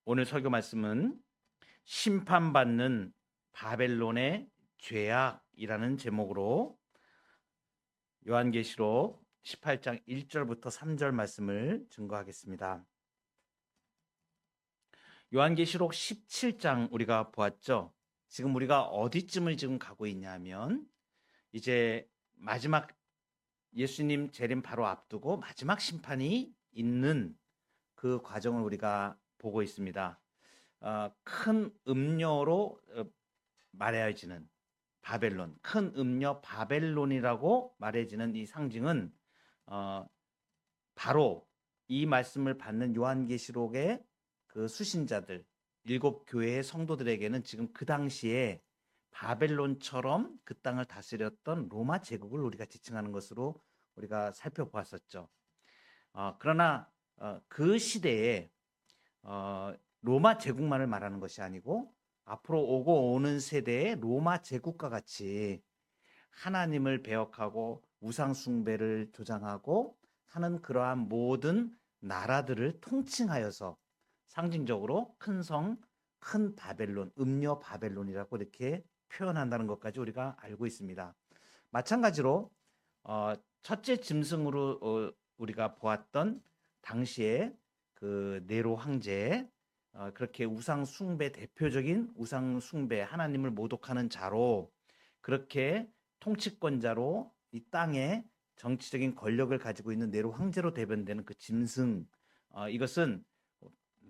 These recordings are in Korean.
오늘 설교 말씀은 심판받는 바벨론의 죄악이라는 제목으로 요한계시록 18장 1절부터 3절 말씀을 증거하겠습니다. 요한계시록 17장 우리가 보았죠. 지금 우리가 어디쯤을 지금 가고 있냐면 이제 마지막 예수님 재림 바로 앞두고 마지막 심판이 있는 그 과정을 우리가 보고 있습니다. 큰 음료로 말해지는 바벨론, 큰 음료 바벨론이라고 말해지는 이 상징은 바로 이 말씀을 받는 요한계시록의 그 수신자들, 7교회의 성도들에게는 지금 그 당시에 바벨론처럼 그 땅을 다스렸던 로마 제국을 우리가 지칭하는 것으로 우리가 살펴보았었죠. 그러나 그 시대에 로마 제국만을 말하는 것이 아니고 앞으로 오고 오는 세대의 로마 제국과 같이 하나님을 배역하고 우상 숭배를 조장하고 하는 그러한 모든 나라들을 통칭하여서 상징적으로 큰 성, 큰 바벨론, 음녀 바벨론이라고 이렇게 표현한다는 것까지 우리가 알고 있습니다. 마찬가지로 첫째 짐승으로 우리가 보았던 당시에 그 네로 황제, 그렇게 우상 숭배, 대표적인 우상 숭배, 하나님을 모독하는 자로 그렇게 통치권자로 이 땅에 정치적인 권력을 가지고 있는 네로 황제로 대변되는 그 짐승, 이것은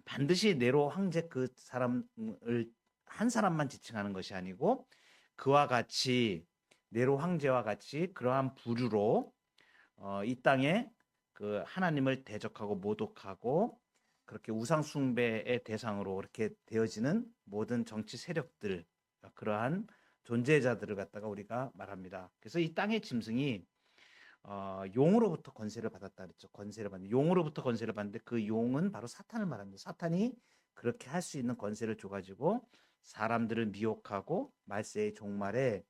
반드시 네로 황제 그 사람을 한 사람만 지칭하는 것이 아니고 그와 같이 네로 황제와 같이 그러한 부류로 이 땅에 그 하나님을 대적하고 모독하고 그렇게 우상 숭배의 대상으로 이렇게 되어지는 모든 정치 세력들, 그러한 존재자들을 갖다가 우리가 말합니다. 그래서 이 땅의 짐승이 용으로부터 권세를 받았다 그랬죠. 권세를 받는 용으로부터 권세를 받는데 그 용은 바로 사탄을 말합니다. 사탄이 그렇게 할 수 있는 권세를 줘가지고 사람들을 미혹하고 말세의 종말에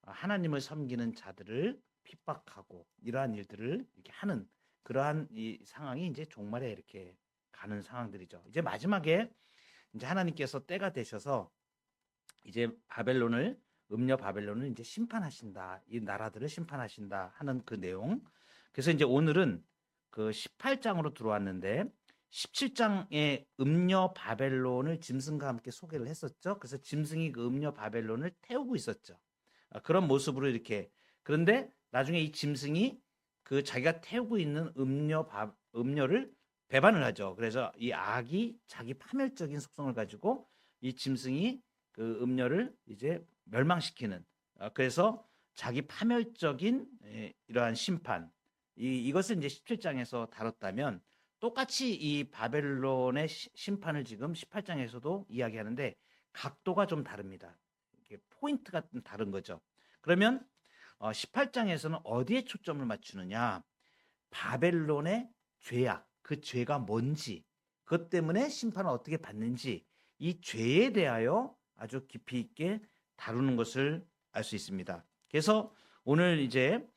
하나님을 섬기는 자들을 핍박하고 이러한 일들을 이렇게 하는 그러한 이 상황이 이제 종말에 이렇게 가는 상황들이죠. 이제 마지막에 이제 하나님께서 때가 되셔서 이제 바벨론을 음녀 바벨론을 이제 심판하신다. 이 나라들을 심판하신다 하는 그 내용. 그래서 이제 오늘은 그 18장으로 들어왔는데 17장의 음녀 바벨론을 짐승과 함께 소개를 했었죠. 그래서 짐승이 그 음녀 바벨론을 태우고 있었죠. 그런 모습으로 이렇게 그런데 나중에 이 짐승이 그 자기가 태우고 있는 음녀를 배반을 하죠. 그래서 이 악이 자기 파멸적인 속성을 가지고 이 짐승이 그 음녀를 이제 멸망시키는 그래서 자기 파멸적인 이러한 심판 이것을 이제 17장에서 다뤘다면 똑같이 이 바벨론의 심판을 지금 18장에서도 이야기하는데 각도가 좀 다릅니다. 포인트가 좀 다른 거죠. 그러면 18장에서는 어디에 초점을 맞추느냐? 바벨론의 죄악, 그 죄가 뭔지, 그것 때문에 심판을 어떻게 받는지 이 죄에 대하여 아주 깊이 있게 다루는 것을 알 수 있습니다. 그래서 오늘 이제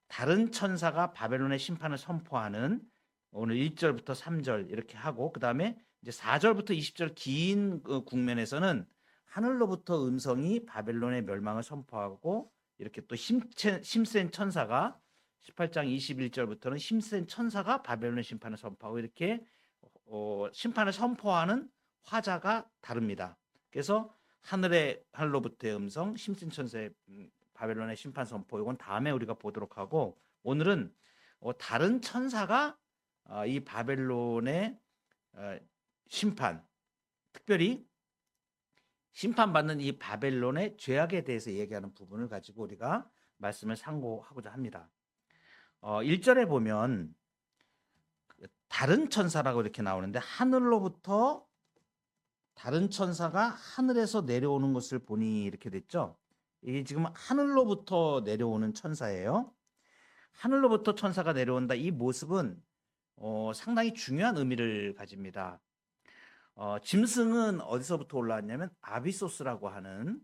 다른 천사가 바벨론의 심판을 선포하는 오늘 1절부터 3절 이렇게 하고 그 다음에 이제 4절부터 20절 긴 국면에서는 하늘로부터 음성이 바벨론의 멸망을 선포하고 이렇게 또 힘센 천사가 18장 21절부터는 힘센 천사가 바벨론 심판을 선포하고 이렇게 심판을 선포하는 화자가 다릅니다. 그래서 하늘로부터의 음성, 힘센 천사의 바벨론의 심판 선포 이건 다음에 우리가 보도록 하고 오늘은 다른 천사가 이 바벨론의 심판, 특별히 심판받는 이 바벨론의 죄악에 대해서 얘기하는 부분을 가지고 우리가 말씀을 상고하고자 합니다. 1절에 보면 다른 천사라고 이렇게 나오는데 하늘로부터 다른 천사가 하늘에서 내려오는 것을 보니 이렇게 됐죠. 이게 지금 하늘로부터 내려오는 천사예요. 하늘로부터 천사가 내려온다. 이 모습은 상당히 중요한 의미를 가집니다. 짐승은 어디서부터 올라왔냐면 아비소스라고 하는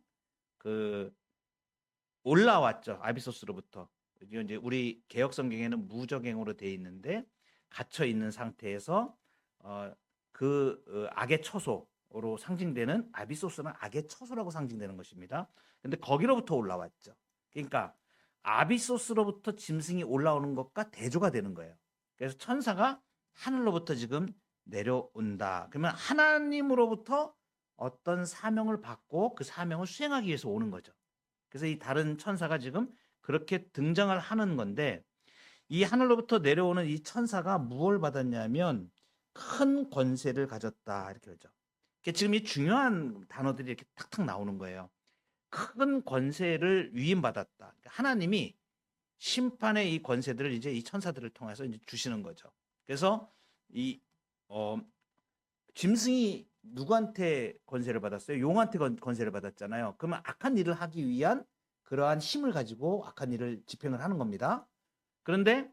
그 올라왔죠. 아비소스로부터. 이제 우리 개역 성경에는 무적행으로 되어 있는데 갇혀 있는 상태에서 악의 처소로 상징되는 아비소스는 악의 처소라고 상징되는 것입니다. 근데 거기로부터 올라왔죠. 그러니까 아비소스로부터 짐승이 올라오는 것과 대조가 되는 거예요. 그래서 천사가 하늘로부터 지금 내려온다. 그러면 하나님으로부터 어떤 사명을 받고 그 사명을 수행하기 위해서 오는 거죠. 그래서 이 다른 천사가 지금 그렇게 등장을 하는 건데, 이 하늘로부터 내려오는 이 천사가 무엇을 받았냐면 큰 권세를 가졌다, 이렇게 그러죠. 지금 이 중요한 단어들이 이렇게 탁탁 나오는 거예요. 큰 권세를 위임받았다. 그러니까 하나님이 심판의 이 권세들을 이제 이 천사들을 통해서 이제 주시는 거죠. 그래서 이 짐승이 누구한테 권세를 받았어요? 용한테 권세를 받았잖아요. 그러면 악한 일을 하기 위한 그러한 힘을 가지고 악한 일을 집행을 하는 겁니다. 그런데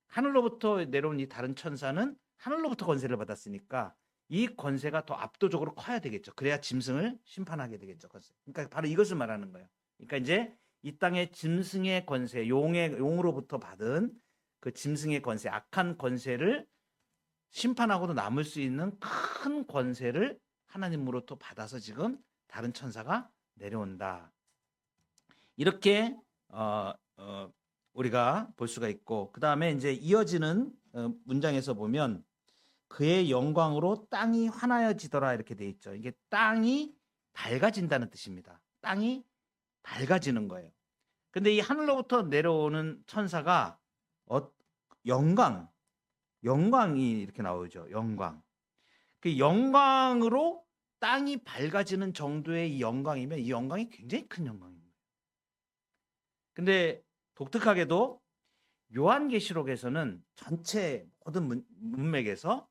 하늘로부터 내려온 이 다른 천사는 하늘로부터 권세를 받았으니까 이 권세가 더 압도적으로 커야 되겠죠. 그래야 짐승을 심판하게 되겠죠. 그러니까 바로 이것을 말하는 거예요. 그러니까 이제 이 땅의 짐승의 권세, 용으로부터 받은 그 짐승의 권세, 악한 권세를 심판하고도 남을 수 있는 큰 권세를 하나님으로부터 받아서 지금 다른 천사가 내려온다. 이렇게 우리가 볼 수가 있고, 그 다음에 이제 이어지는 문장에서 보면 그의 영광으로 땅이 환하여지더라, 이렇게 돼 있죠. 이게 땅이 밝아진다는 뜻입니다. 땅이 밝아지는 거예요. 근데 이 하늘로부터 내려오는 천사가 영광이 이렇게 나오죠. 영광. 그 영광으로 땅이 밝아지는 정도의 이 영광이면 이 영광이 굉장히 큰 영광입니다. 근데 독특하게도 요한계시록에서는 전체 모든 문맥에서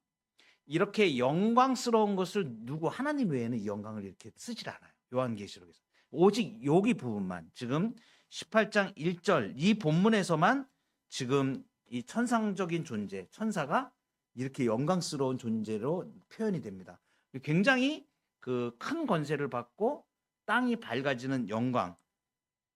이렇게 영광스러운 것을 하나님 외에는 이 영광을 이렇게 쓰질 않아요. 요한계시록에서. 오직 여기 부분만, 지금 18장 1절 이 본문에서만 지금 이 천상적인 존재, 천사가 이렇게 영광스러운 존재로 표현이 됩니다. 굉장히 그 큰 권세를 받고 땅이 밝아지는 영광.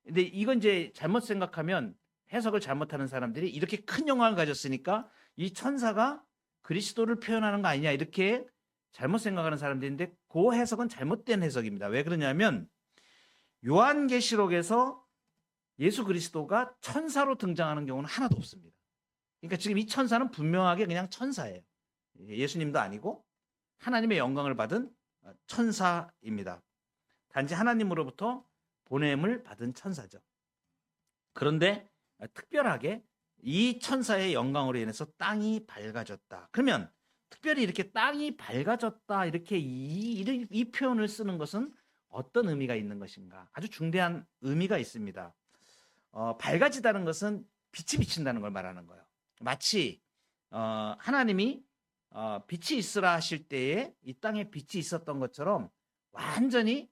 근데 이건 이제 잘못 생각하면, 해석을 잘못하는 사람들이 이렇게 큰 영광을 가졌으니까 이 천사가 그리스도를 표현하는 거 아니냐, 이렇게 잘못 생각하는 사람들인데, 그 해석은 잘못된 해석입니다. 왜 그러냐면 요한계시록에서 예수 그리스도가 천사로 등장하는 경우는 하나도 없습니다. 그러니까 지금 이 천사는 분명하게 그냥 천사예요. 예수님도 아니고 하나님의 영광을 받은 천사입니다. 단지 하나님으로부터 보냄을 받은 천사죠. 그런데 특별하게 이 천사의 영광으로 인해서 땅이 밝아졌다. 그러면 특별히 이렇게 땅이 밝아졌다, 이렇게 이 표현을 쓰는 것은 어떤 의미가 있는 것인가? 아주 중대한 의미가 있습니다. 밝아지다는 것은 빛이 비친다는 걸 말하는 거예요. 마치 하나님이 빛이 있으라 하실 때에 이 땅에 빛이 있었던 것처럼 완전히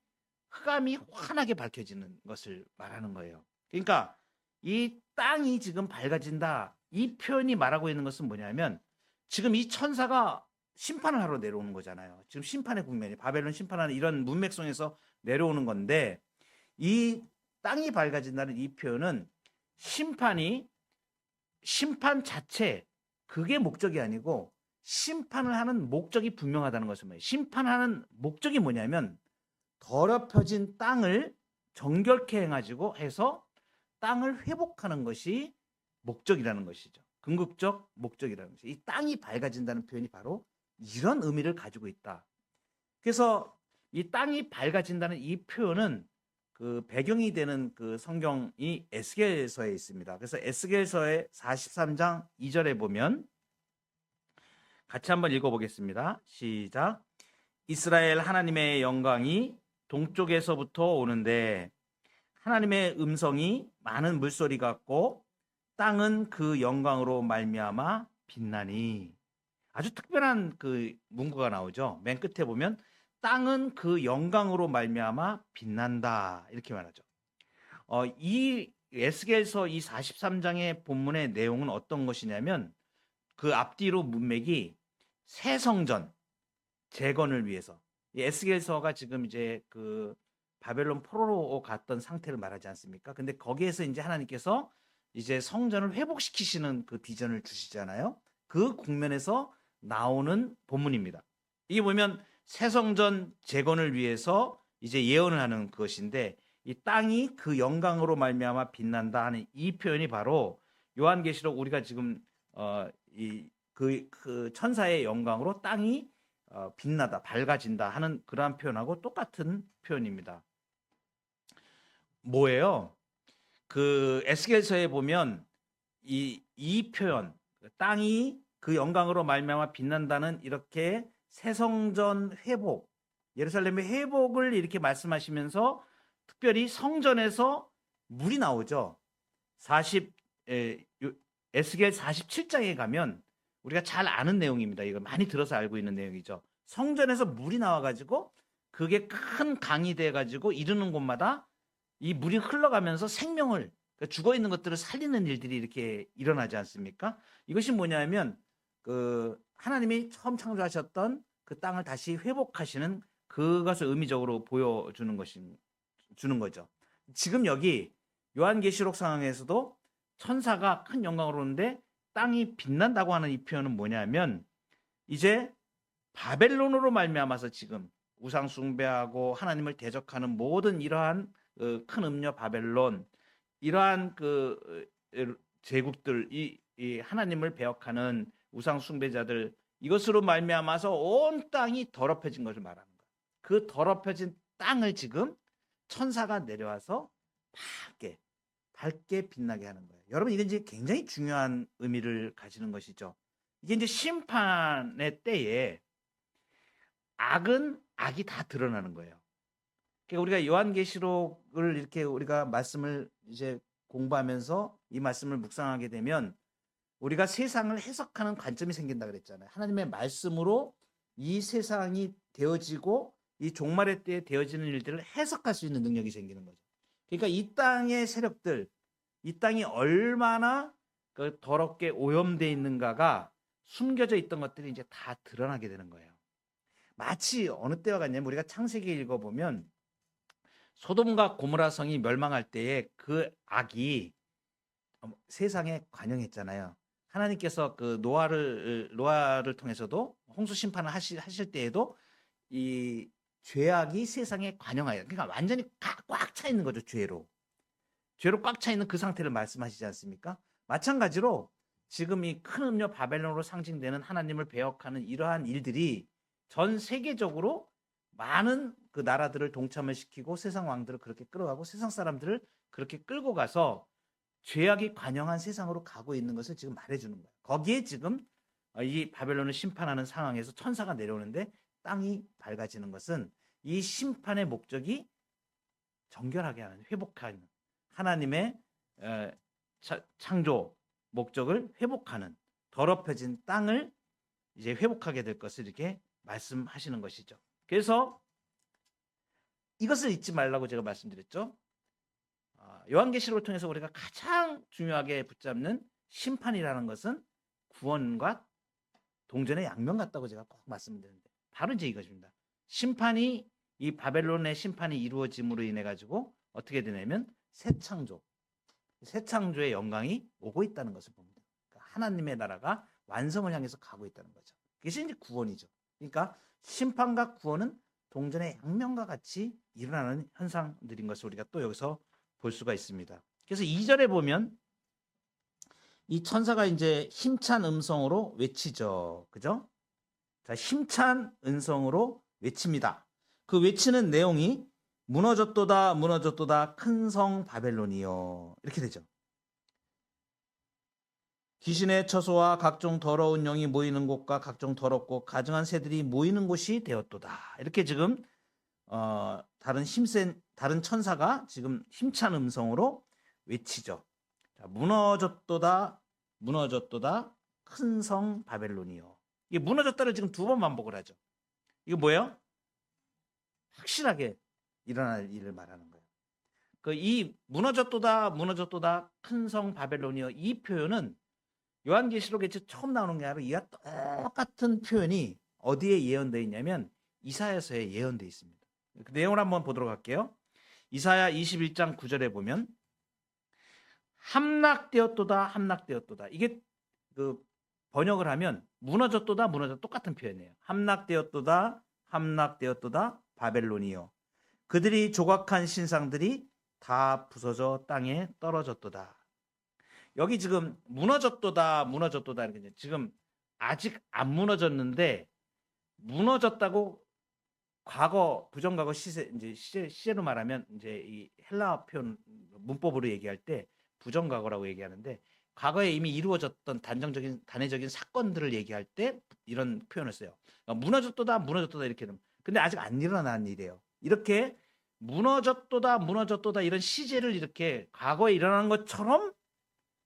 흑암이 환하게 밝혀지는 것을 말하는 거예요. 그러니까 이 땅이 지금 밝아진다, 이 표현이 말하고 있는 것은 뭐냐면, 지금 이 천사가 심판을 하러 내려오는 거잖아요. 지금 심판의 국면이, 바벨론 심판하는 이런 문맥성에서 내려오는 건데, 이 땅이 밝아진다는 이 표현은 심판 자체, 그게 목적이 아니고 심판을 하는 목적이 분명하다는 것은 뭐예요? 심판하는 목적이 뭐냐면 더럽혀진 땅을 정결케 해서 땅을 회복하는 것이 목적이라는 것이죠. 궁극적 목적이라는 것이죠. 이 땅이 밝아진다는 표현이 바로 이런 의미를 가지고 있다. 그래서 이 땅이 밝아진다는 이 표현은 그 배경이 되는 그 성경이 에스겔서에 있습니다. 그래서 에스겔서의 43장 2절에 보면 같이 한번 읽어보겠습니다. 시작. 이스라엘 하나님의 영광이 동쪽에서부터 오는데 하나님의 음성이 많은 물소리 같고 땅은 그 영광으로 말미암아 빛나니. 아주 특별한 그 문구가 나오죠. 맨 끝에 보면 땅은 그 영광으로 말미암아 빛난다, 이렇게 말하죠. 이 에스겔서 이 43장의 본문의 내용은 어떤 것이냐면, 그 앞뒤로 문맥이 새 성전 재건을 위해서, 이 에스겔서가 지금 이제 그 바벨론 포로로 갔던 상태를 말하지 않습니까? 근데 거기에서 이제 하나님께서 이제 성전을 회복시키시는 그 비전을 주시잖아요. 그 국면에서 나오는 본문입니다. 이게 보면 새성전 재건을 위해서 이제 예언을 하는 것인데 이 땅이 그 영광으로 말미암아 빛난다 하는 이 표현이 바로 요한계시록 우리가 지금 그 천사의 영광으로 땅이 빛나다 밝아진다 하는 그러한 표현하고 똑같은 표현입니다. 뭐예요? 그 에스겔서에 보면 이 표현 땅이 그 영광으로 말미암아 빛난다는 이렇게 새성전 회복, 예루살렘의 회복을 이렇게 말씀하시면서 특별히 성전에서 물이 나오죠. 에스겔 47장에 가면 우리가 잘 아는 내용입니다. 이거 많이 들어서 알고 있는 내용이죠. 성전에서 물이 나와가지고 그게 큰 강이 돼가지고 이르는 곳마다 이 물이 흘러가면서 생명을, 그러니까 죽어 있는 것들을 살리는 일들이 이렇게 일어나지 않습니까? 이것이 뭐냐면 그 하나님이 처음 창조하셨던 그 땅을 다시 회복하시는 그것을 의미적으로 보여주는 주는 거죠. 지금 여기 요한계시록 상황에서도 천사가 큰 영광으로 오는데 땅이 빛난다고 하는 이 표현은 뭐냐면 이제 바벨론으로 말미암아서 지금 우상 숭배하고 하나님을 대적하는 모든 이러한 큰 음녀 바벨론, 이러한 그 제국들, 이 하나님을 배역하는 우상 숭배자들, 이것으로 말미암아서 온 땅이 더럽혀진 것을 말하는 거예요. 그 더럽혀진 땅을 지금 천사가 내려와서 밝게 빛나게 하는 거예요. 여러분, 이게 이제 굉장히 중요한 의미를 가지는 것이죠. 이게 이제 심판의 때에 악이 다 드러나는 거예요. 그러니까 우리가 요한계시록을 이렇게 우리가 말씀을 이제 공부하면서 이 말씀을 묵상하게 되면 우리가 세상을 해석하는 관점이 생긴다 그랬잖아요. 하나님의 말씀으로 이 세상이 되어지고 이 종말의 때에 되어지는 일들을 해석할 수 있는 능력이 생기는 거죠. 그러니까 이 땅의 세력들, 이 땅이 얼마나 그 더럽게 오염되어 있는가가 숨겨져 있던 것들이 이제 다 드러나게 되는 거예요. 마치 어느 때와 같냐면 우리가 창세기 읽어보면 소돔과 고모라 성이 멸망할 때에 그 악이 세상에 관영했잖아요. 하나님께서 그 노아를 통해서도 홍수 심판을 하실 때에도 이 죄악이 세상에 관영하여, 그러니까 완전히 꽉 차 있는 거죠. 죄로 꽉 차 있는 그 상태를 말씀하시지 않습니까? 마찬가지로 지금 이 큰 음녀 바벨론으로 상징되는 하나님을 배역하는 이러한 일들이 전 세계적으로 많은 그 나라들을 동참을 시키고 세상 왕들을 그렇게 끌어가고 세상 사람들을 그렇게 끌고 가서 죄악이 관영한 세상으로 가고 있는 것을 지금 말해주는 거예요. 거기에 지금 이 바벨론을 심판하는 상황에서 천사가 내려오는데 땅이 밝아지는 것은 이 심판의 목적이 정결하게 하는, 회복하는, 하나님의 창조 목적을 회복하는, 더럽혀진 땅을 이제 회복하게 될 것을 이렇게 말씀하시는 것이죠. 그래서 이것을 잊지 말라고 제가 말씀드렸죠. 요한계시록을 통해서 우리가 가장 중요하게 붙잡는 심판이라는 것은 구원과 동전의 양면 같다고 제가 꼭 말씀드리는데 바로 이제 이것입니다. 심판이, 이 바벨론의 심판이 이루어짐으로 인해 가지고 어떻게 되냐면 새 창조의 영광이 오고 있다는 것을 봅니다. 그러니까 하나님의 나라가 완성을 향해서 가고 있다는 거죠. 그것이 이제 구원이죠. 그러니까 심판과 구원은 동전의 양면과 같이 일어나는 현상들인 것을 우리가 또 여기서 볼 수가 있습니다. 그래서 2절에 보면 이 천사가 이제 힘찬 음성으로 외치죠. 그죠? 자, 힘찬 음성으로 외칩니다. 그 외치는 내용이 무너졌도다 무너졌도다 큰 성 바벨론이요, 이렇게 되죠. 귀신의 처소와 각종 더러운 영이 모이는 곳과 각종 더럽고 가증한 새들이 모이는 곳이 되었도다. 이렇게 지금 다른 천사가 지금 힘찬 음성으로 외치죠. 자, 무너졌도다 무너졌도다 큰 성 바벨론이요. 이게 무너졌다를 지금 2번 반복을 하죠. 이거 뭐예요? 확실하게 일어날 일을 말하는 거예요. 이 무너졌도다 무너졌도다 큰 성 바벨론이요, 이 표현은 요한계시록에 처음 나오는 게 아니라 이와 똑같은 표현이 어디에 예언되어 있냐면 이사야서에 예언되어 있습니다. 그 내용을 한번 보도록 할게요. 이사야 21장 9절에 보면 함락되었도다 함락되었도다. 이게 그 번역을 하면 무너졌도다 무너졌 똑같은 표현이에요. 함락되었도다 함락되었도다 바벨론이요. 그들이 조각한 신상들이 다 부서져 땅에 떨어졌도다. 여기 지금 무너졌도다 무너졌도다 이렇게 지금 아직 안 무너졌는데 무너졌다고 과거 부정과거 시제 이제 시제로 말하면 이제 이 헬라 표현 문법으로 얘기할 때 부정과거라고 얘기하는데 과거에 이미 이루어졌던 단회적인 사건들을 얘기할 때 이런 표현을 써요. 그러니까 무너졌도다 무너졌도다 이렇게 되면 근데 아직 안 일어난 일이에요. 이렇게 무너졌도다 무너졌도다 이런 시제를 이렇게 과거에 일어난 것처럼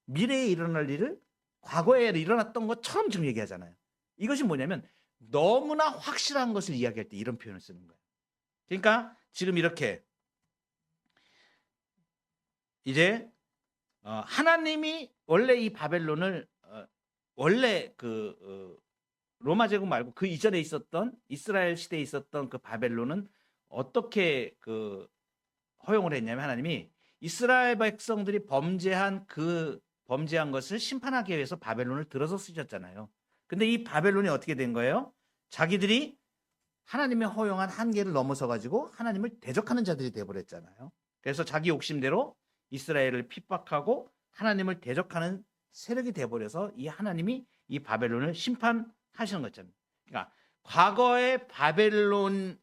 미래에 일어날 일을 과거에 일어났던 것처럼 지금 얘기하잖아요. 이것이 뭐냐면 너무나 확실한 것을 이야기할 때 이런 표현을 쓰는 거예요. 그러니까 지금 이렇게 이제 하나님이 원래 이 바벨론을 원래 로마 제국 말고 그 이전에 있었던 이스라엘 시대에 있었던 그 바벨론은 어떻게 허용을 했냐면 하나님이 이스라엘 백성들이 범죄한 것을 심판하기 위해서 바벨론을 들어서 쓰셨잖아요. 근데 이 바벨론이 어떻게 된 거예요? 자기들이 하나님이 허용한 한계를 넘어서 가지고 하나님을 대적하는 자들이 되어버렸잖아요. 그래서 자기 욕심대로 이스라엘을 핍박하고 하나님을 대적하는 세력이 되어버려서 이 하나님이 이 바벨론을 심판하시는 거잖아요. 그러니까 과거의 바벨론을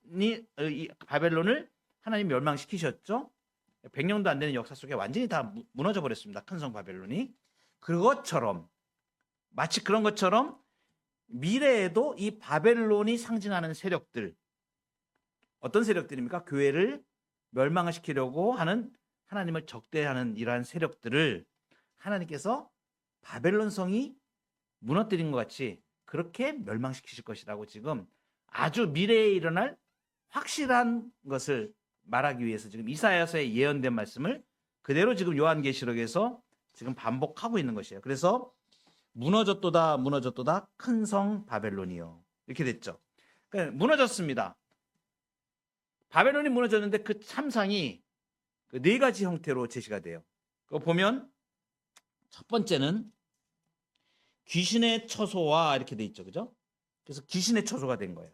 하나님 멸망시키셨죠. 100년도 안 되는 역사 속에 완전히 다 무너져 버렸습니다. 큰 성 바벨론이. 그것처럼 마치 그런 것처럼 미래에도 이 바벨론이 상징하는 세력들 어떤 세력들입니까? 교회를 멸망을 시키려고 하는 하나님을 적대하는 이러한 세력들을 하나님께서 바벨론 성이 무너뜨린 것 같이 그렇게 멸망시키실 것이라고 지금 아주 미래에 일어날 확실한 것을 말하기 위해서 지금 이사야서에 예언된 말씀을 그대로 지금 요한계시록에서 지금 반복하고 있는 것이에요. 그래서 무너졌도다 무너졌도다 큰 성 바벨론이요. 이렇게 됐죠. 그러니까 무너졌습니다. 바벨론이 무너졌는데 그 참상이 네 가지 형태로 제시가 돼요. 그거 보면 첫 번째는 귀신의 처소와 이렇게 돼 있죠. 그죠? 그래서 귀신의 처소가 된 거예요.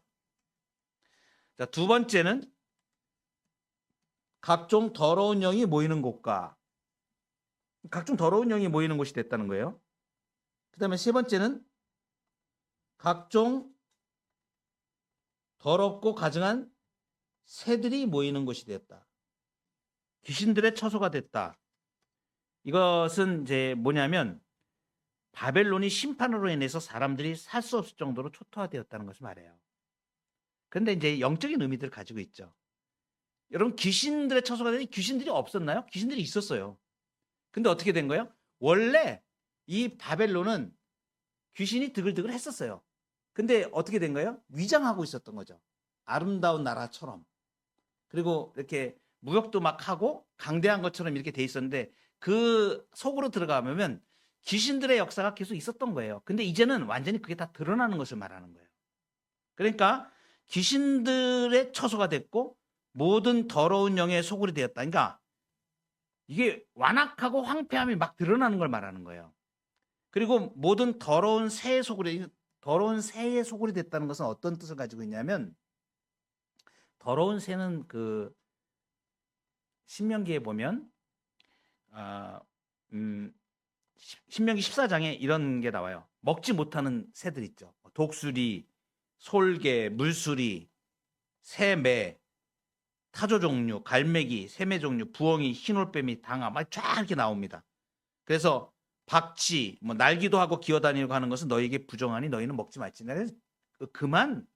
자, 두 번째는 각종 더러운 영이 모이는 곳과 각종 더러운 영이 모이는 곳이 됐다는 거예요. 그 다음에 세 번째는 각종 더럽고 가증한 새들이 모이는 곳이 되었다. 귀신들의 처소가 됐다. 이것은 이제 뭐냐면 바벨론이 심판으로 인해서 사람들이 살 수 없을 정도로 초토화되었다는 것을 말해요. 그런데 이제 영적인 의미들을 가지고 있죠. 여러분 귀신들의 처소가 되니 귀신들이 없었나요? 귀신들이 있었어요. 근데 어떻게 된 거예요? 원래 이 바벨론은 귀신이 드글드글 했었어요. 근데 어떻게 된 거예요? 위장하고 있었던 거죠. 아름다운 나라처럼. 그리고 이렇게 무역도 막 하고 강대한 것처럼 이렇게 돼 있었는데 그 속으로 들어가면 귀신들의 역사가 계속 있었던 거예요. 근데 이제는 완전히 그게 다 드러나는 것을 말하는 거예요. 그러니까 귀신들의 처소가 됐고 모든 더러운 영의 소굴이 되었다. 그러니까 이게 완악하고 황폐함이 막 드러나는 걸 말하는 거예요. 그리고 모든 더러운 새의 소굴이 됐다는 것은 어떤 뜻을 가지고 있냐면 더러운 새는 그 신명기에 보면 신명기 14장에 이런 게 나와요. 먹지 못하는 새들 있죠. 독수리, 솔개, 물수리, 새매, 타조 종류, 갈매기, 새매 종류, 부엉이, 흰올빼미, 당아 막 쫙 이렇게 나옵니다. 그래서 박쥐, 뭐 날기도 하고 기어다니고 하는 것은 너희에게 부정하니 너희는 먹지 말지. 그만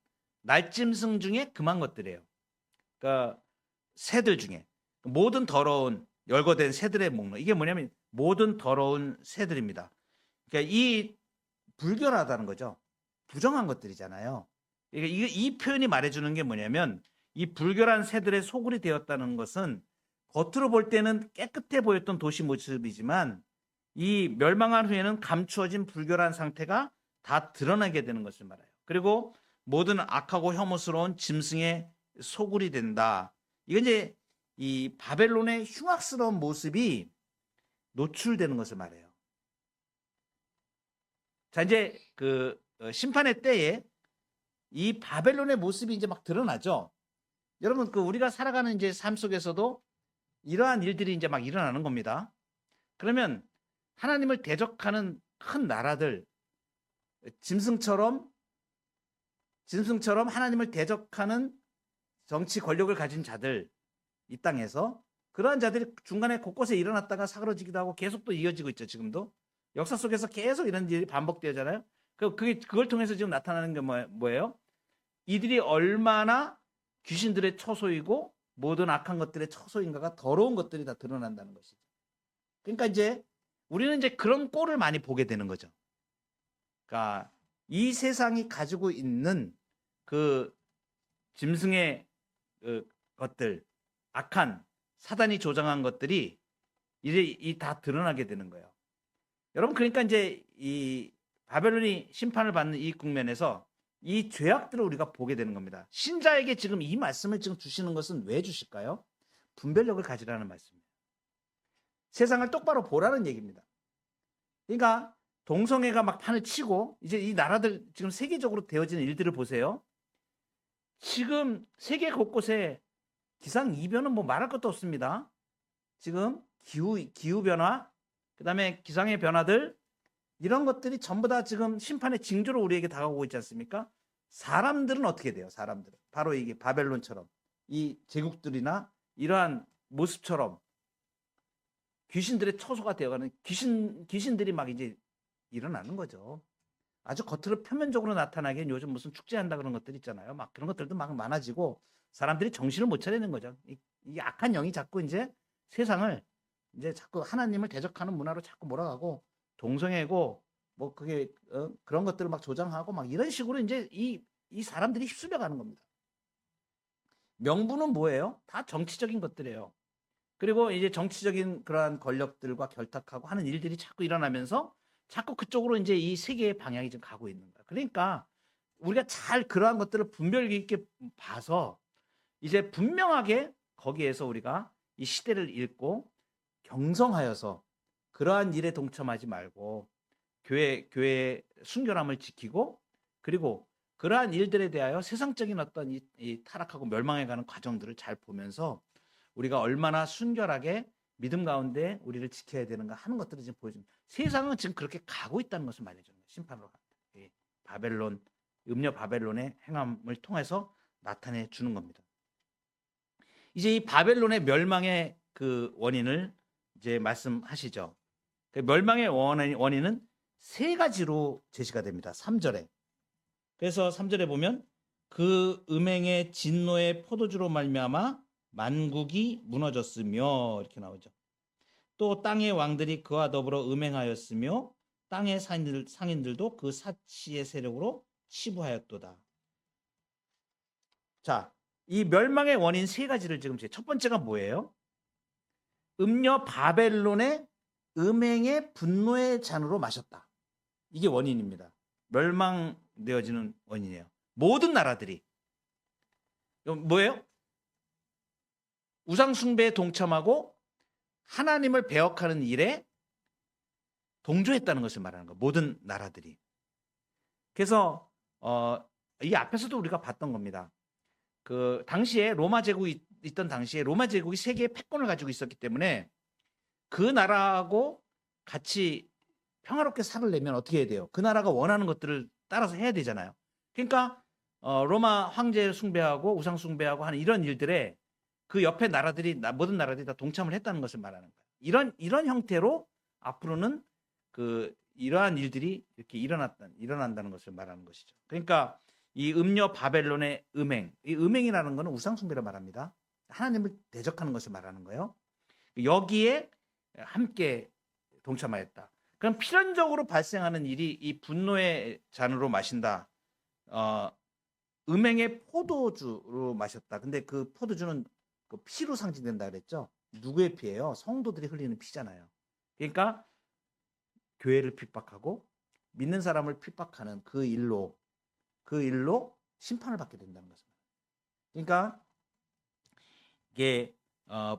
날짐승 중에 그만 것들이에요. 그러니까 새들 중에 모든 더러운 열거된 새들의 목록. 이게 뭐냐면 모든 더러운 새들입니다. 그러니까 이 불결하다는 거죠. 부정한 것들이잖아요. 그러니까 이 표현이 말해주는 게 뭐냐면 이 불결한 새들의 소굴이 되었다는 것은 겉으로 볼 때는 깨끗해 보였던 도시 모습이지만 이 멸망한 후에는 감추어진 불결한 상태가 다 드러나게 되는 것을 말해요. 그리고 모든 악하고 혐오스러운 짐승의 소굴이 된다. 이건 이제 이 바벨론의 흉악스러운 모습이 노출되는 것을 말해요. 자, 이제 그 심판의 때에 이 바벨론의 모습이 이제 막 드러나죠. 여러분, 그 우리가 살아가는 이제 삶 속에서도 이러한 일들이 이제 막 일어나는 겁니다. 그러면 하나님을 대적하는 큰 나라들, 짐승처럼 하나님을 대적하는 정치 권력을 가진 자들, 이 땅에서 그러한 자들이 중간에 곳곳에 일어났다가 사그러지기도 하고 계속 또 이어지고 있죠. 지금도 역사 속에서 계속 이런 일이 반복되잖아요. 그걸 통해서 지금 나타나는 게 뭐예요? 이들이 얼마나 귀신들의 처소이고 모든 악한 것들의 처소인가가, 더러운 것들이 다 드러난다는 것이죠. 그러니까 이제 우리는 이제 그런 꼴을 많이 보게 되는 거죠. 그러니까 이 세상이 가지고 있는 그 짐승의 것들, 악한 사단이 조장한 것들이 이제 다 드러나게 되는 거예요. 여러분, 그러니까 이제 이 바벨론이 심판을 받는 이 국면에서 이 죄악들을 우리가 보게 되는 겁니다. 신자에게 지금 이 말씀을 지금 주시는 것은 왜 주실까요? 분별력을 가지라는 말씀입니다. 세상을 똑바로 보라는 얘기입니다. 그러니까 동성애가 막 판을 치고 이제 이 나라들 지금 세계적으로 되어지는 일들을 보세요. 지금 세계 곳곳에 기상 이변은 뭐 말할 것도 없습니다. 지금 기후 변화, 그다음에 기상의 변화들, 이런 것들이 전부 다 지금 심판의 징조로 우리에게 다가오고 있지 않습니까? 사람들은 어떻게 돼요? 사람들은 바로 이게 바벨론처럼 이 제국들이나 이러한 모습처럼 귀신들의 처소가 되어가는 귀신들이 막 이제 일어나는 거죠. 아주 겉으로 표면적으로 나타나기엔 요즘 무슨 축제한다 그런 것들 있잖아요. 막 그런 것들도 막 많아지고 사람들이 정신을 못 차리는 거죠. 이 악한 영이 자꾸 이제 세상을 이제 자꾸 하나님을 대적하는 문화로 자꾸 몰아가고, 동성애고 뭐 그게 그런 것들을 막 조장하고 막 이런 식으로 이제 이 사람들이 휩쓸려 가는 겁니다. 명분은 뭐예요? 다 정치적인 것들이에요. 그리고 이제 정치적인 그러한 권력들과 결탁하고 하는 일들이 자꾸 일어나면서 자꾸 그쪽으로 이제 이 세계의 방향이 좀 가고 있는 거야. 그러니까 우리가 잘 그러한 것들을 분별 있게 봐서 이제 분명하게 거기에서 우리가 이 시대를 읽고 경성하여서 그러한 일에 동참하지 말고 교회의 순결함을 지키고, 그리고 그러한 일들에 대하여 세상적인 어떤 이 타락하고 멸망해가는 과정들을 잘 보면서 우리가 얼마나 순결하게 믿음 가운데 우리를 지켜야 되는가 하는 것들을 지금 보여줍니다. 세상은 지금 그렇게 가고 있다는 것을 말해주는 거예요. 심판으로 갑니다. 바벨론, 음녀 바벨론의 행함을 통해서 나타내 주는 겁니다. 이제 이 바벨론의 멸망의 그 원인을 이제 말씀하시죠. 그 멸망의 원인은 세 가지로 제시가 됩니다. 3절에. 그래서 3절에 보면 그 음행의 진노의 포도주로 말미암아 만국이 무너졌으며 이렇게 나오죠. 또 땅의 왕들이 그와 더불어 음행하였으며 땅의 상인들도 그 사치의 세력으로 치부하였도다. 자, 이 멸망의 원인 세 가지를 지금 첫 번째가 뭐예요? 음녀 바벨론의 음행의 분노의 잔으로 마셨다. 이게 원인입니다. 멸망되어지는 원인이에요. 모든 나라들이. 뭐예요? 우상 숭배에 동참하고 하나님을 배역하는 일에 동조했다는 것을 말하는 거예요. 모든 나라들이. 그래서 이 앞에서도 우리가 봤던 겁니다. 그 당시에 로마 제국이 있던 당시에 로마 제국이 세계의 패권을 가지고 있었기 때문에 그 나라하고 같이 평화롭게 살려면 어떻게 해야 돼요? 그 나라가 원하는 것들을 따라서 해야 되잖아요. 그러니까 로마 황제 숭배하고 우상 숭배하고 하는 이런 일들에 그 옆에 나라들이 모든 나라들이 다 동참을 했다는 것을 말하는 거예요. 이런 형태로 앞으로는 이러한 일들이 이렇게 일어난다는 것을 말하는 것이죠. 그러니까 이 음녀 바벨론의 음행, 이 음행이라는 것은 우상 숭배를 말합니다. 하나님을 대적하는 것을 말하는 거예요. 여기에 함께 동참하였다. 그럼 필연적으로 발생하는 일이 이 분노의 잔으로 마신다. 음행의 포도주로 마셨다. 근데 그 포도주는 그 피로 상징된다 그랬죠. 누구의 피예요? 성도들이 흘리는 피잖아요. 그러니까 교회를 핍박하고 믿는 사람을 핍박하는 그 일로 심판을 받게 된다는 것입니다. 그러니까 이게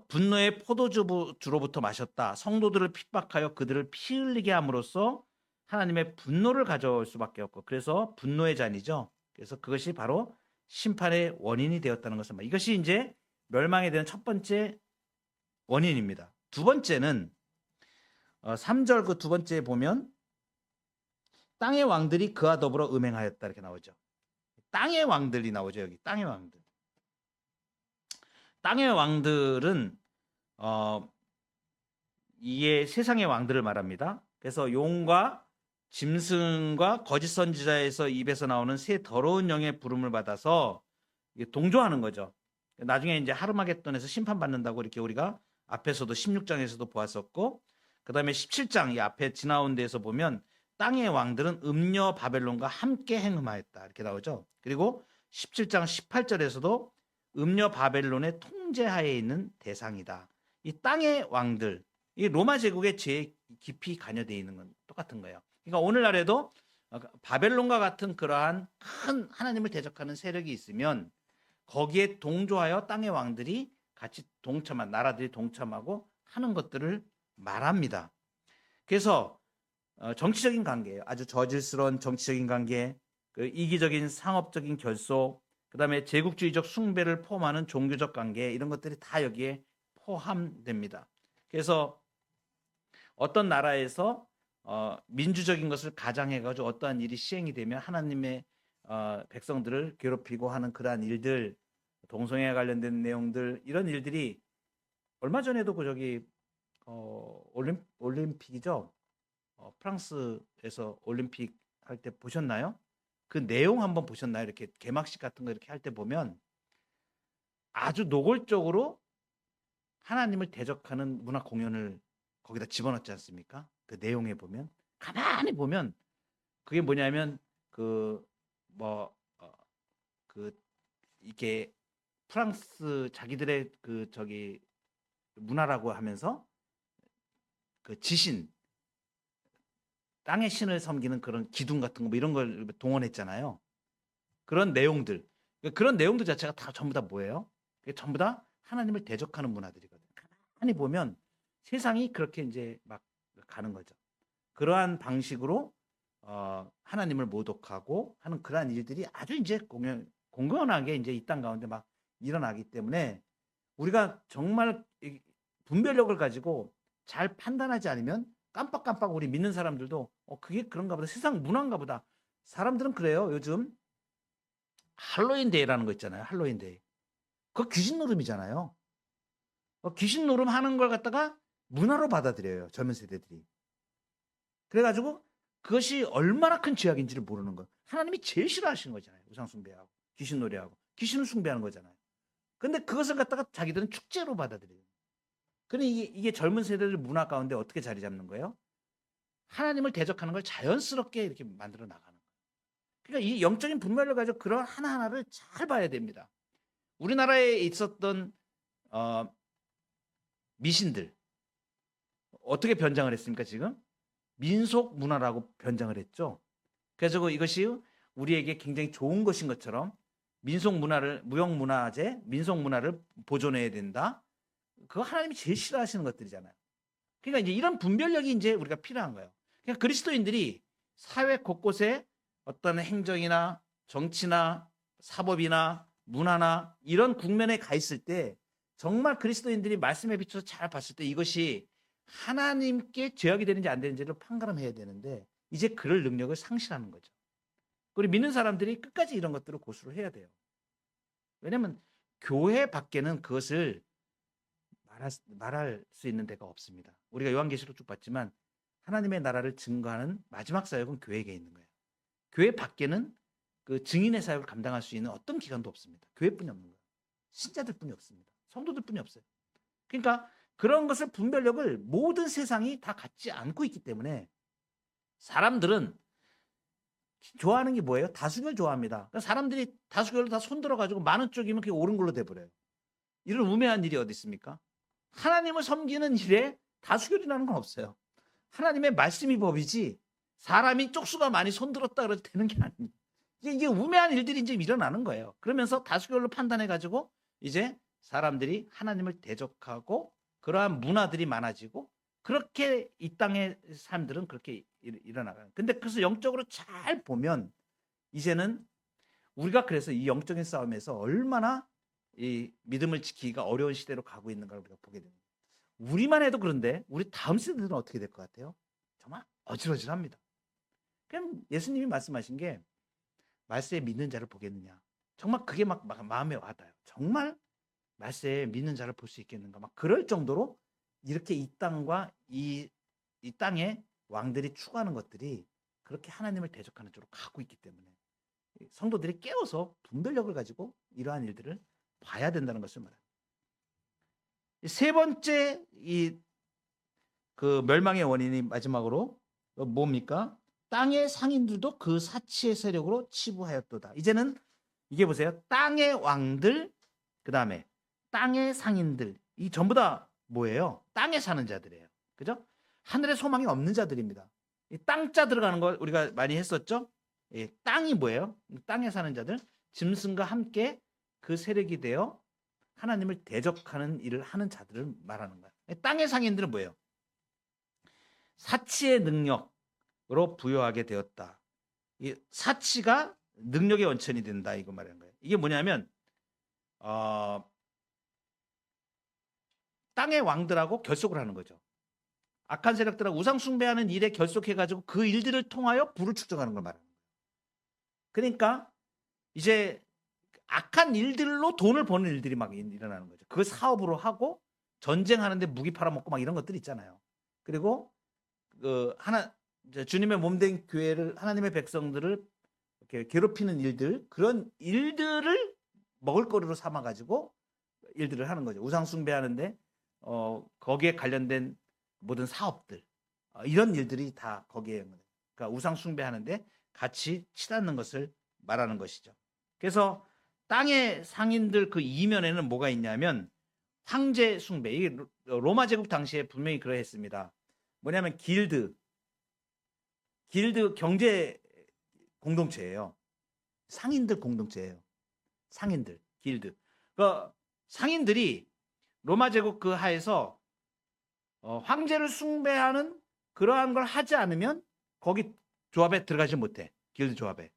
분노의 포도주로부터 마셨다. 성도들을 핍박하여 그들을 피 흘리게 함으로써 하나님의 분노를 가져올 수밖에 없고, 그래서 분노의 잔이죠. 그래서 그것이 바로 심판의 원인이 되었다는 것은 이것이 이제 멸망에 대한 첫 번째 원인입니다. 두 번째는 3절 그 두 번째에 보면 땅의 왕들이 그와 더불어 음행하였다 이렇게 나오죠. 땅의 왕들이 나오죠. 여기 땅의 왕들. 땅의 왕들은 이에 세상의 왕들을 말합니다. 그래서 용과 짐승과 거짓 선지자에서 입에서 나오는 새 더러운 영의 부름을 받아서 동조하는 거죠. 나중에 이제 하르마겟돈에서 심판받는다고 이렇게 우리가 앞에서도 16장에서도 보았었고, 그 다음에 17장 이 앞에 지나온 데에서 보면 땅의 왕들은 음녀 바벨론과 함께 행음하였다 이렇게 나오죠. 그리고 17장 18절에서도 음녀 바벨론의 통제하에 있는 대상이다. 이 땅의 왕들, 이 로마 제국에 제일 깊이 관여되어 있는 건 똑같은 거예요. 그러니까 오늘날에도 바벨론과 같은 그러한 큰 하나님을 대적하는 세력이 있으면 거기에 동조하여 땅의 왕들이 같이 나라들이 동참하고 하는 것들을 말합니다. 그래서 정치적인 관계예요. 아주 저질스러운 정치적인 관계, 그 이기적인 상업적인 결속, 그 다음에 제국주의적 숭배를 포함하는 종교적 관계, 이런 것들이 다 여기에 포함됩니다. 그래서 어떤 나라에서 민주적인 것을 가장해가지고 어떠한 일이 시행이 되면 하나님의 백성들을 괴롭히고 하는 그러한 일들, 동성애에 관련된 내용들, 이런 일들이 얼마 전에도 그 저기 올림픽이죠. 프랑스에서 올림픽 할 때 보셨나요? 그 내용 한번 보셨나요? 이렇게 개막식 같은 거 이렇게 할 때 보면 아주 노골적으로 하나님을 대적하는 문화 공연을 거기다 집어넣지 않습니까? 그 내용에 보면 가만히 보면 그게 뭐냐면 이게 프랑스 자기들의 그 저기 문화라고 하면서 그 지신, 땅의 신을 섬기는 그런 기둥 같은 거 뭐 이런 걸 동원했잖아요. 그런 내용들, 그런 내용들 자체가 다 전부 다 뭐예요? 전부 다 하나님을 대적하는 문화들이거든요. 가만히 보면 세상이 그렇게 이제 막 가는 거죠. 그러한 방식으로 하나님을 모독하고 하는 그러한 일들이 아주 이제 공공연하게 이제 이 땅 가운데 막 일어나기 때문에 우리가 정말 분별력을 가지고 잘 판단하지 않으면 깜빡깜빡 우리 믿는 사람들도 그게 그런가 보다. 세상 문화인가 보다. 사람들은 그래요. 요즘 할로윈 데이라는 거 있잖아요. 할로윈 데이. 그거 귀신 노름이잖아요. 귀신 노름 하는 걸 갖다가 문화로 받아들여요. 젊은 세대들이. 그래가지고 그것이 얼마나 큰 죄악인지를 모르는 거. 하나님이 제일 싫어하시는 거잖아요. 우상 숭배하고 귀신 노래하고 귀신을 숭배하는 거잖아요. 근데 그것을 갖다가 자기들은 축제로 받아들여요. 근데 이게 젊은 세대들 문화 가운데 어떻게 자리 잡는 거예요? 하나님을 대적하는 걸 자연스럽게 이렇게 만들어 나가는 거예요. 그러니까 이 영적인 분별을 가지고 그런 하나하나를 잘 봐야 됩니다. 우리나라에 있었던 미신들 어떻게 변장을 했습니까? 지금 민속 문화라고 변장을 했죠. 그래서 이것이 우리에게 굉장히 좋은 것인 것처럼 민속 문화를 무형문화재, 민속 문화를 보존해야 된다. 그거 하나님이 제일 싫어하시는 것들이잖아요. 그러니까 이제 이런 분별력이 이제 우리가 필요한 거예요. 그러니까 그리스도인들이 사회 곳곳에 어떤 행정이나 정치나 사법이나 문화나 이런 국면에 가 있을 때 정말 그리스도인들이 말씀에 비춰서 잘 봤을 때 이것이 하나님께 죄악이 되는지 안 되는지를 판가름해야 되는데 이제 그럴 능력을 상실하는 거죠. 우리 믿는 사람들이 끝까지 이런 것들을 고수를 해야 돼요. 왜냐하면 교회 밖에는 그것을 말할 수 있는 데가 없습니다. 우리가 요한계시록 쭉 봤지만 하나님의 나라를 증거하는 마지막 사역은 교회에 있는 거예요. 교회 밖에는 그 증인의 사역을 감당할 수 있는 어떤 기관도 없습니다. 교회뿐이 없는 거예요. 신자들뿐이 없습니다. 성도들뿐이 없어요. 그러니까 그런 것을 분별력을 모든 세상이 다 갖지 않고 있기 때문에 사람들은 좋아하는 게 뭐예요? 다수결 좋아합니다. 그러니까 사람들이 다수결로 다 손들어가지고 많은 쪽이면 그게 옳은 걸로 돼버려요. 이런 우매한 일이 어디 있습니까? 하나님을 섬기는 일에 다수결이라는 건 없어요. 하나님의 말씀이 법이지 사람이 쪽수가 많이 손들었다 그래도 되는 게 아닙니다. 이게 우매한 일들이 이제 일어나는 거예요. 그러면서 다수결로 판단해가지고 이제 사람들이 하나님을 대적하고 그러한 문화들이 많아지고 그렇게 이 땅의 삶들은 그렇게 일어나가요. 근데 그래서 영적으로 잘 보면 이제는 우리가 그래서 이 영적인 싸움에서 얼마나 이 믿음을 지키기가 어려운 시대로 가고 있는가를 우리가 보게 됩니다. 우리만 해도 그런데 우리 다음 세대들은 어떻게 될 것 같아요? 정말 어질어질합니다. 그냥 예수님이 말씀하신 게 말세에 믿는 자를 보겠느냐. 정말 그게 막 마음에 와닿아요. 정말 말세에 믿는 자를 볼 수 있겠는가. 막 그럴 정도로 이렇게 이 땅과 이 땅의 왕들이 추구하는 것들이 그렇게 하나님을 대적하는 쪽으로 가고 있기 때문에 성도들이 깨어서 분별력을 가지고 이러한 일들을 봐야 된다는 것을 말합니다. 세 번째 그 멸망의 원인이 마지막으로 뭡니까? 땅의 상인들도 그 사치의 세력으로 치부하였도다. 이제는 이게 보세요. 땅의 왕들, 그 다음에 땅의 상인들, 이 전부 다 뭐예요? 땅에 사는 자들이에요. 그죠? 하늘에 소망이 없는 자들입니다. 이 땅자 들어가는 거 우리가 많이 했었죠? 예, 땅이 뭐예요? 땅에 사는 자들, 짐승과 함께 그 세력이 되어 하나님을 대적하는 일을 하는 자들을 말하는 거예요. 땅의 상인들은 뭐예요? 사치의 능력으로 부여하게 되었다. 이 사치가 능력의 원천이 된다 이거 말하는 거예요. 이게 뭐냐면 땅의 왕들하고 결속을 하는 거죠. 악한 세력들하고 우상 숭배하는 일에 결속해가지고 그 일들을 통하여 부를 축적하는 걸 말하는 거예요. 그러니까 이제 악한 일들로 돈을 버는 일들이 막 일어나는 거죠. 그 사업으로 하고 전쟁하는데 무기 팔아먹고 막 이런 것들 있잖아요. 그리고 그 주님의 몸된 교회를 하나님의 백성들을 이렇게 괴롭히는 일들 그런 일들을 먹을거리로 삼아가지고 일들을 하는 거죠. 우상 숭배하는데 거기에 관련된 모든 사업들 이런 일들이 다 거기에 그러니까 우상 숭배하는데 같이 치닫는 것을 말하는 것이죠. 그래서 땅의 상인들 그 이면에는 뭐가 있냐면 황제 숭배. 이게 로마 제국 당시에 분명히 그러했습니다. 뭐냐면 길드 경제 공동체예요. 상인들 공동체예요. 상인들 길드. 그 상인들이 로마 제국 그 하에서 황제를 숭배하는 그러한 걸 하지 않으면 거기 조합에 들어가지 못해. 길드 조합에.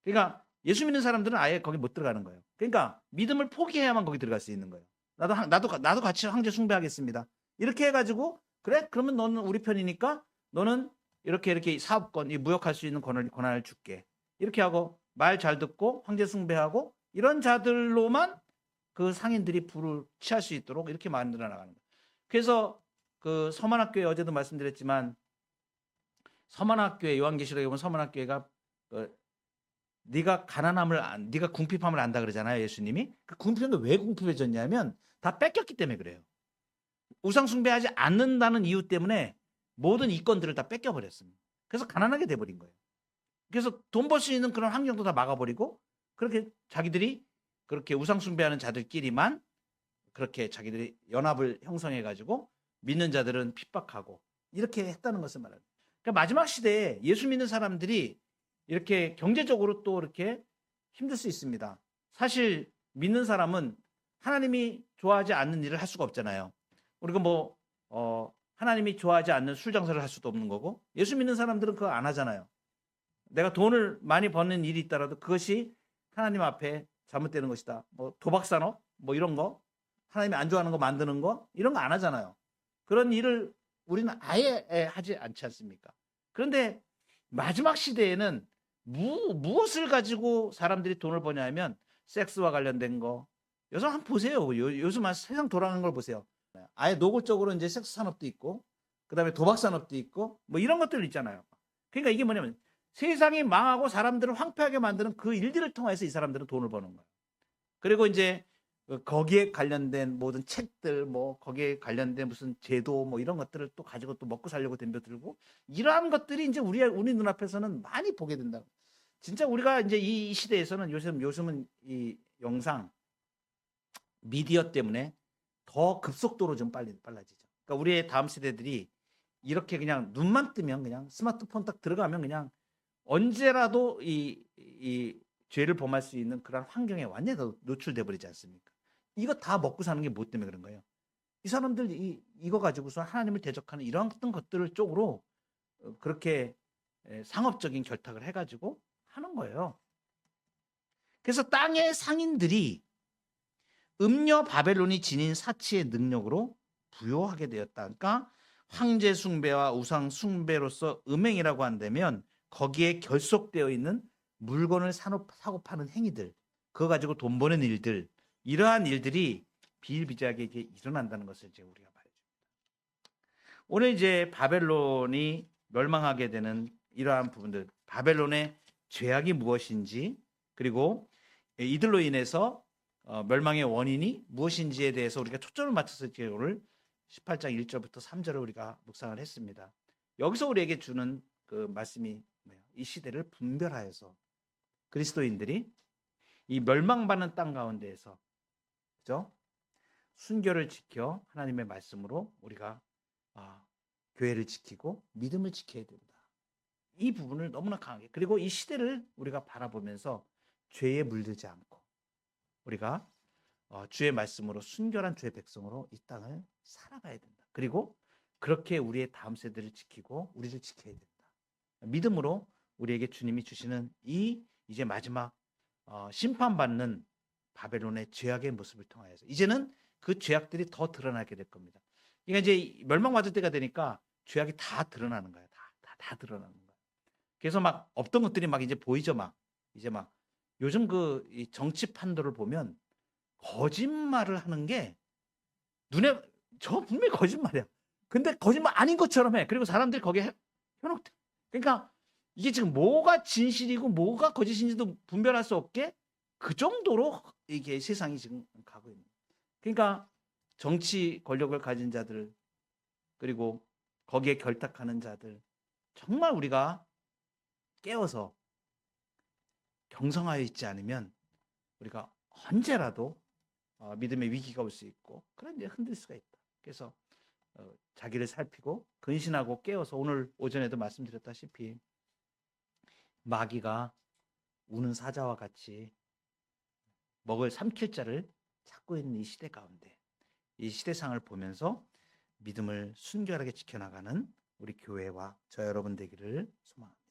그러니까 예수 믿는 사람들은 아예 거기 못 들어가는 거예요. 그러니까 믿음을 포기해야만 거기 들어갈 수 있는 거예요. 나도 같이 황제 숭배하겠습니다. 이렇게 해가지고 그래? 그러면 너는 우리 편이니까 너는 이렇게 사업권, 무역할 수 있는 권한을 줄게. 이렇게 하고 말 잘 듣고 황제 숭배하고 이런 자들로만 그 상인들이 부를 취할 수 있도록 이렇게 만들어 나가는 거예요. 그래서 그 서만학교에 어제도 말씀드렸지만 서만학교에 요한계시록에 보면 서만학교회가 네가 네가 궁핍함을 안다 그러잖아요, 예수님이. 그 궁핍한 게 왜 궁핍해졌냐면 다 뺏겼기 때문에 그래요. 우상 숭배하지 않는다는 이유 때문에 모든 이권들을 다 뺏겨버렸습니다. 그래서 가난하게 돼버린 거예요. 그래서 돈 벌 수 있는 그런 환경도 다 막아버리고 그렇게 자기들이 그렇게 우상 숭배하는 자들끼리만 그렇게 자기들이 연합을 형성해가지고 믿는 자들은 핍박하고 이렇게 했다는 것을 말합니다. 그러니까 마지막 시대에 예수 믿는 사람들이 이렇게 경제적으로 또 이렇게 힘들 수 있습니다. 사실 믿는 사람은 하나님이 좋아하지 않는 일을 할 수가 없잖아요. 우리가 하나님이 좋아하지 않는 술 장사를 할 수도 없는 거고 예수 믿는 사람들은 그거 안 하잖아요. 내가 돈을 많이 버는 일이 있더라도 그것이 하나님 앞에 잘못되는 것이다. 도박 산업 이런 거 하나님이 안 좋아하는 거 만드는 거 이런 거 안 하잖아요. 그런 일을 우리는 아예 하지 않지 않습니까? 그런데 마지막 시대에는 무엇을 가지고 사람들이 돈을 버냐면 섹스와 관련된 거. 요즘 한번 보세요. 요즘 세상 돌아가는 걸 보세요. 아예 노골적으로 이제 섹스 산업도 있고 그다음에 도박 산업도 있고 이런 것들 있잖아요. 그러니까 이게 뭐냐면 세상이 망하고 사람들을 황폐하게 만드는 그 일들을 통해서 이 사람들은 돈을 버는 거예요. 그리고 이제 거기에 관련된 모든 책들 거기에 관련된 무슨 제도 이런 것들을 또 가지고 또 먹고 살려고 덤벼들고 이러한 것들이 이제 우리 눈앞에서는 많이 보게 된다. 진짜 우리가 이제 이 시대에서는 요즘은 이 영상 미디어 때문에 더 급속도로 좀 빨라지죠. 그러니까 우리의 다음 세대들이 이렇게 그냥 눈만 뜨면 그냥 스마트폰 딱 들어가면 그냥 언제라도 이 죄를 범할 수 있는 그런 환경에 완전히 노출돼 버리지 않습니까? 이거 다 먹고 사는 게 뭐 때문에 그런 거예요? 이 사람들 이거 가지고서 하나님을 대적하는 이런 어떤 것들을 쪽으로 그렇게 상업적인 결탁을 해가지고 하는 거예요. 그래서 땅의 상인들이 음녀 바벨론이 지닌 사치의 능력으로 부요하게 되었다. 그러니까 황제 숭배와 우상 숭배로서 음행이라고 한다면 거기에 결속되어 있는 물건을 사고 파는 행위들, 그거 가지고 돈 버는 일들, 이러한 일들이 비일비재하게 이제 일어난다는 것을 이제 우리가 말해줍니다. 오늘 이제 바벨론이 멸망하게 되는 이러한 부분들, 바벨론의 죄악이 무엇인지, 그리고 이들로 인해서 멸망의 원인이 무엇인지에 대해서 우리가 초점을 맞춰서 이제 오늘 18장 1절부터 3절을 우리가 묵상을 했습니다. 여기서 우리에게 주는 그 말씀이 뭐예요? 이 시대를 분별하여서 그리스도인들이 이 멸망받는 땅 가운데에서, 그죠? 순결을 지켜 하나님의 말씀으로 우리가 교회를 지키고 믿음을 지켜야 된다. 이 부분을 너무나 강하게, 그리고 이 시대를 우리가 바라보면서 죄에 물들지 않고 우리가 주의 말씀으로 순결한 주의 백성으로 이 땅을 살아가야 된다. 그리고 그렇게 우리의 다음 세대를 지키고 우리를 지켜야 된다. 믿음으로 우리에게 주님이 주시는 이제 마지막 심판받는 바벨론의 죄악의 모습을 통하여서 이제는 그 죄악들이 더 드러나게 될 겁니다. 그러니까 이제 멸망받을 때가 되니까 죄악이 다 드러나는 거예요. 다 드러나는 거예요. 그래서 막 없던 것들이 막 이제 보이죠. 이제 요즘 이 정치 판도를 보면 거짓말을 하는 게 눈에, 저 분명히 거짓말이야. 근데 거짓말 아닌 것처럼 해. 그리고 사람들이 거기에 현혹돼. 그러니까 이게 지금 뭐가 진실이고 뭐가 거짓인지도 분별할 수 없게 그 정도로 이게 세상이 지금 가고 있는. 그러니까 정치 권력을 가진 자들, 그리고 거기에 결탁하는 자들, 정말 우리가 깨어서 경성하여 있지 않으면 우리가 언제라도 믿음의 위기가 올 수 있고 그런 이제 흔들 수가 있다. 그래서 자기를 살피고 근신하고 깨어서, 오늘 오전에도 말씀드렸다시피 마귀가 우는 사자와 같이 먹을 삼킬 자를 찾고 있는 이 시대 가운데 이 시대상을 보면서 믿음을 순결하게 지켜나가는 우리 교회와 저 여러분 되기를 소망합니다.